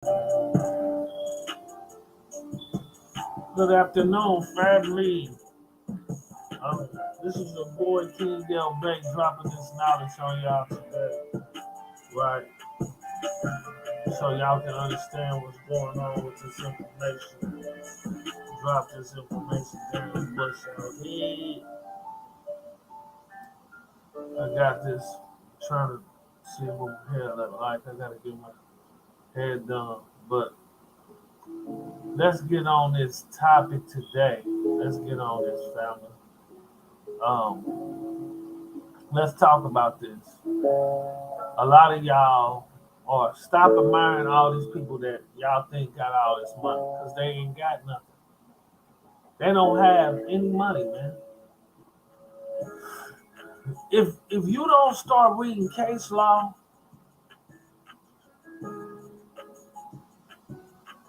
Good afternoon, family. Um, this is your boy King Del Beck dropping this knowledge on y'all today, right? So y'all can understand what's going on with this information. Drop this information down and bush y'all head. I got this. Trying to see what my hair look like. I gotta get my hair done, but let's get on this topic today. Let's get on this, family. Let's talk about this. A lot of y'all are stop admiring all these people that y'all think got all this money because they ain't got nothing. They don't have any money, man. If you don't start reading case law,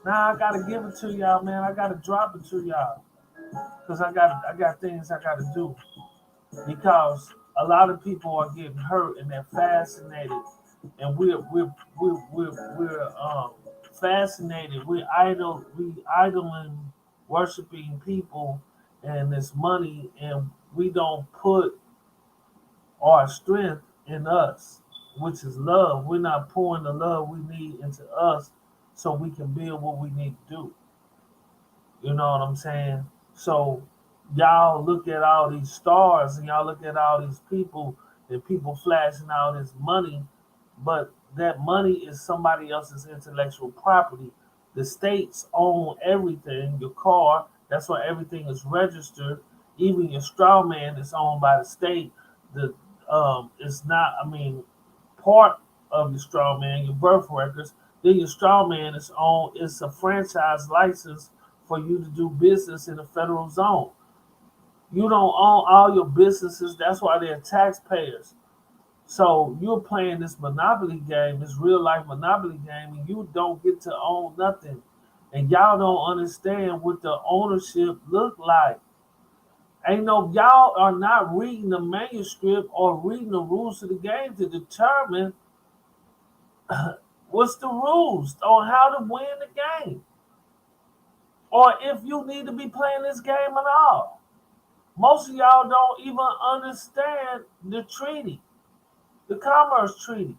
now I gotta give it to y'all, man. I gotta drop it to y'all because I got things I gotta do because a lot of people are getting hurt and they're fascinated, and we're fascinated. We idling worshiping people and this money, and we don't put our strength in us, which is love. We're not pouring the love we need into us so we can build what we need to do. You know what I'm saying? So y'all look at all these stars and y'all look at all these people and people flashing out this money, but that money is somebody else's intellectual property. The states own everything, your car, that's why everything is registered. Even your straw man is owned by the state. The it's not I mean part of your straw man, your birth records. Then your straw man is on. It's a franchise license for you to do business in the federal zone. You don't own all your businesses. That's why they're taxpayers. So you're playing this monopoly game, this real life monopoly game, and you don't get to own nothing. And y'all don't understand what the ownership look like. Ain't no y'all are not reading the manuscript or reading the rules of the game to determine what's the rules on how to win the game, or if you need to be playing this game at all. Most of y'all don't even understand the treaty, the commerce treaty.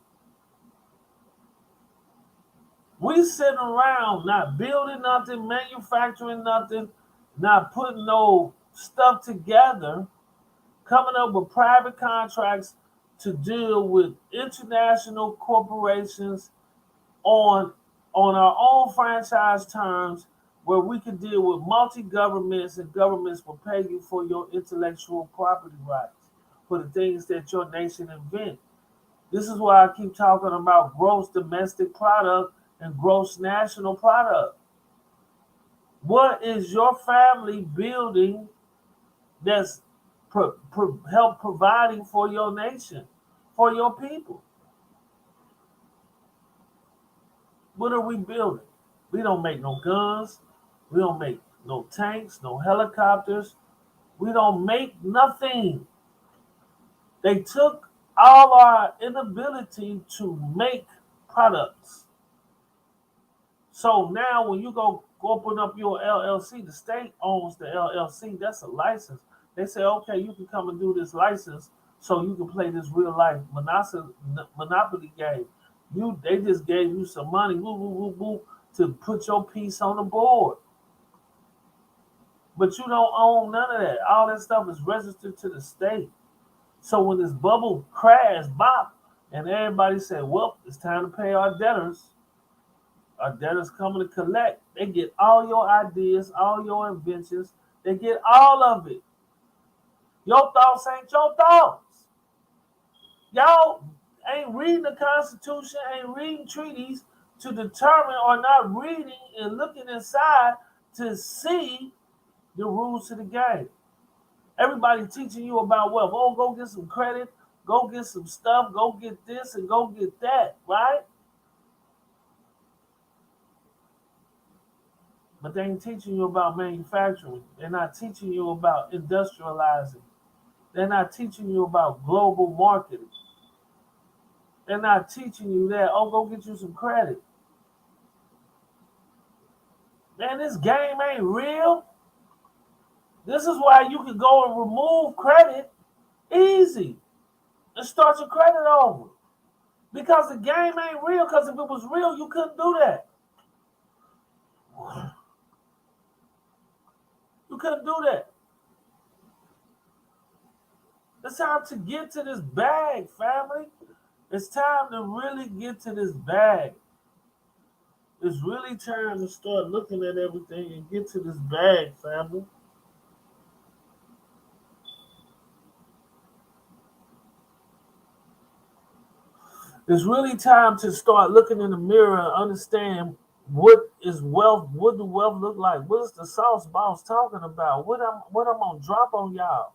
We sitting around not building nothing, manufacturing nothing, not putting no stuff together, coming up with private contracts to deal with international corporations on our own franchise terms where we can deal with multi-governments and governments will pay you for your intellectual property rights for the things that your nation invent. This is why I keep talking about gross domestic product and gross national product. What is your family building that's help providing for your nation, for your people? What are we building? We don't make no guns. We don't make no tanks, no helicopters. We don't make nothing. They took all our inability to make products. So now when you go open up your LLC, the state owns the LLC. That's a license. They say, okay, you can come and do this license so you can play this real life monopoly game. They just gave you some money, woo, woo, woo, woo, to put your piece on the board. But you don't own none of that. All that stuff is registered to the state. So when this bubble crashed, bop, and everybody said, well, it's time to pay our debtors coming to collect. They get all your ideas, all your inventions. They get all of it. Your thoughts ain't your thoughts. Y'all ain't reading the Constitution, ain't reading treaties to determine or not reading and looking inside to see the rules to the game. Everybody teaching you about wealth. Oh, go get some credit, go get some stuff, go get this and go get that, right? But they ain't teaching you about manufacturing. They're not teaching you about industrializing. They're not teaching you about global marketing. They're not teaching you that. Oh, go get you some credit. Man, this game ain't real. This is why you can go and remove credit easy and start your credit over. Because the game ain't real. Because if it was real, you couldn't do that. You couldn't do that. It's time to get to this bag, family. It's time to really get to this bag. It's really time to start looking at everything and get to this bag, family. It's really time to start looking in the mirror and understand what is wealth. What do wealth look like? What is the sauce boss talking about? What I'm gonna drop on y'all?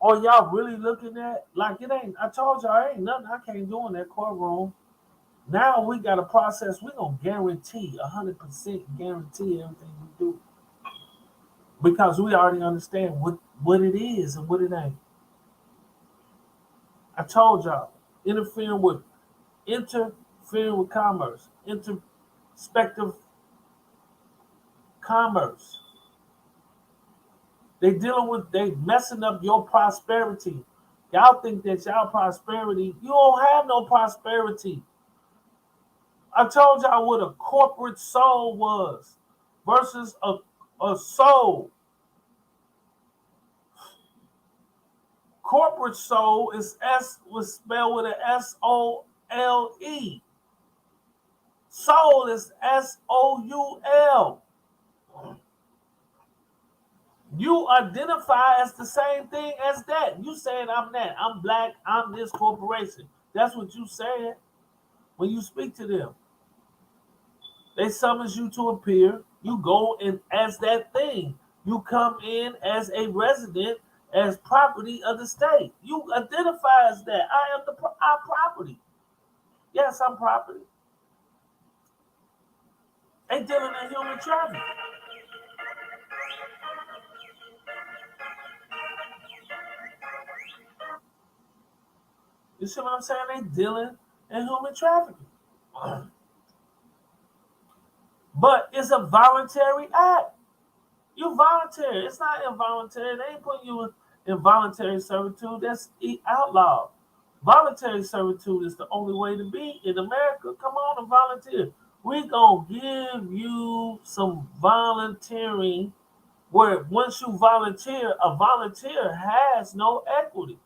Are y'all really looking at like it ain't? I told y'all ain't nothing I can't do in that courtroom. Now we got a process. We gonna guarantee 100% guarantee everything we do because we already understand what it is and what it ain't. I told y'all interfering with interfering with commerce, introspective commerce. They messing up your prosperity. Y'all think that y'all prosperity, you don't have no prosperity. I told y'all what a corporate soul was versus a soul. Corporate soul is S was spelled with an SOLE. Soul is SOUL. You identify as the same thing as that. You saying I'm that. I'm black. I'm this corporation. That's what you saying when you speak to them. They summons you to appear. You go in as that thing. You come in as a resident, as property of the state. You identify as that. I am I'm property. Yes, I'm property. They dealing in human trafficking. You see what I'm saying? They dealing in human trafficking. But it's a voluntary act. You voluntary. It's not involuntary. They ain't putting you in involuntary servitude. That's outlawed. Voluntary servitude is the only way to be in America. Come on and volunteer. We gonna give you some volunteering where once you volunteer, a volunteer has no equity,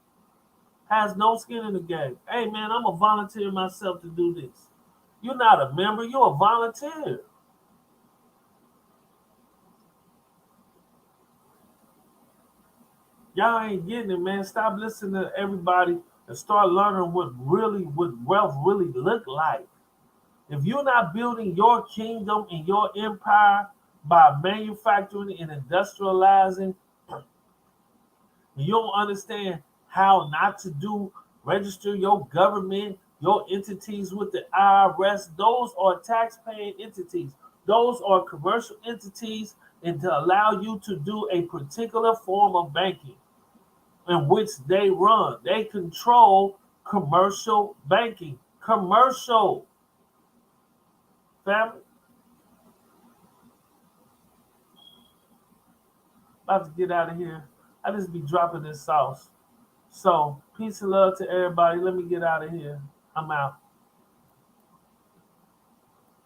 has no skin in the game. Hey man, I'm gonna volunteer myself to do this. You're not a member, you're a volunteer. Y'all ain't getting it, man. Stop listening to everybody and start learning what wealth really look like. If you're not building your kingdom and your empire by manufacturing and industrializing, you don't understand how not to do register your government, your entities with the IRS. Those are tax-paying entities. Those are commercial entities, and to allow you to do a particular form of banking in which they run. They control commercial banking. Commercial family. About to get out of here. I just be dropping this sauce. So peace and love to everybody. Let me get out of here. I'm out.